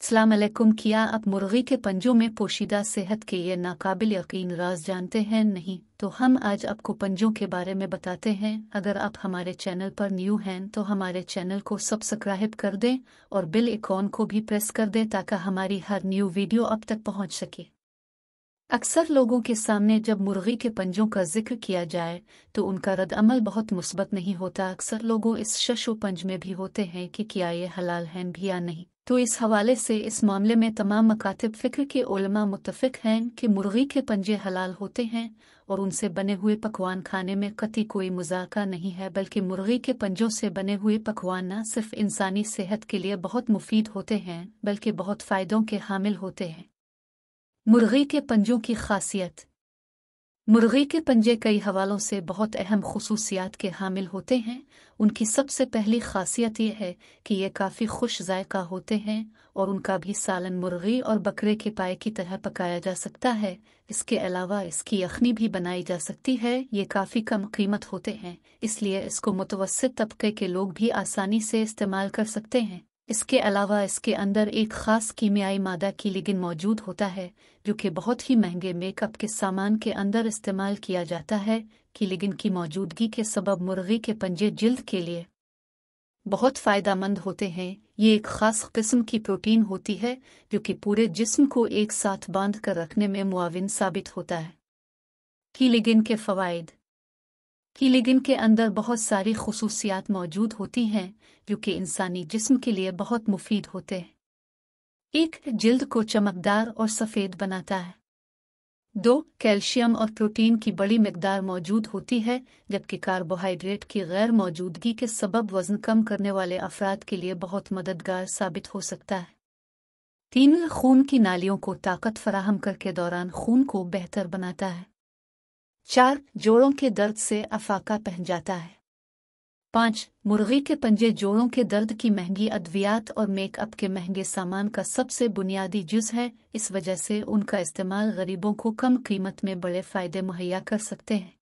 अस्सलाम अलैकुम। क्या आप मुर्गी के पंजों में पोशीदा सेहत के ये नाकाबिल यकीन राज जानते हैं? नहीं तो हम आज आपको पंजों के बारे में बताते हैं। अगर आप हमारे चैनल पर न्यू हैं तो हमारे चैनल को सब्सक्राइब कर दें और बेल आइकॉन को भी प्रेस कर दें ताकि हमारी हर न्यू वीडियो आप तक पहुंच सके। अक्सर लोगों के सामने जब मुर्गी के पंजों का जिक्र किया जाए तो उनका रद्द-अमल बहुत मुस्बत नहीं होता। अक्सर लोगों इस शशो पंज में भी होते हैं कि क्या ये हलाल हैं भी या नहीं। तो इस हवाले से इस मामले में तमाम मकातिब फ़िक्र के उलमा मुत्तफ़िक़ हैं कि मुर्गी के पंजे हलाल होते हैं और उनसे बने हुए पकवान खाने में कतई कोई मज़ाक़ा नहीं है, बल्कि मुर्गी के पंजों से बने हुए पकवान न सिर्फ़ इंसानी सेहत के लिए बहुत मुफीद होते हैं बल्कि बहुत फ़ायदों के हामिल होते हैं। मुर्गी के पंजों की खासियत। मुर्गी के पंजे कई हवालों से बहुत अहम खुसूसियात के हामिल होते हैं। उनकी सबसे पहली खासियत यह है कि ये काफ़ी खुश जायका होते हैं और उनका भी सालन मुर्गी और बकरे के पाए की तरह पकाया जा सकता है। इसके अलावा इसकी यखनी भी बनाई जा सकती है। ये काफ़ी कम कीमत होते हैं, इसलिए इसको मुतवस्सित तबके के लोग भी आसानी से इस्तेमाल कर सकते हैं। इसके अलावा इसके अंदर एक ख़ास कीमियाई मादा कीलिगिन मौजूद होता है जो कि बहुत ही महंगे मेकअप के सामान के अंदर इस्तेमाल किया जाता है। कीलिगिन की मौजूदगी के सबब मुर्गी के पंजे जिल्द के लिए बहुत फ़ायदेमंद होते हैं। ये एक ख़ास किस्म की प्रोटीन होती है जो कि पूरे जिस्म को एक साथ बांध कर रखने में मुआविन साबित होता है। कीलिगिन के फ़वाइद। कीलिगिन के अंदर बहुत सारी खुसूसियात मौजूद होती हैं जो कि इंसानी जिस्म के लिए बहुत मुफीद होते हैं। 1. जिल्द को चमकदार और सफ़ेद बनाता है। 2. कैल्शियम और प्रोटीन की बड़ी मिकदार मौजूद होती है, जबकि कार्बोहाइड्रेट की गैर मौजूदगी के सबब वज़न कम करने वाले अफराद के लिए बहुत मददगार साबित हो सकता है। 3. खून की नालियों को ताकत फराहम करके दौरान खून को बेहतर बनाता है। 4. जोड़ों के दर्द से अफाका पहन जाता है। 5. मुर्गी के पंजे जोड़ों के दर्द की महंगी अद्वियात और मेकअप के महंगे सामान का सबसे बुनियादी जुज़ है। इस वजह से उनका इस्तेमाल गरीबों को कम कीमत में बड़े फ़ायदे मुहैया कर सकते हैं।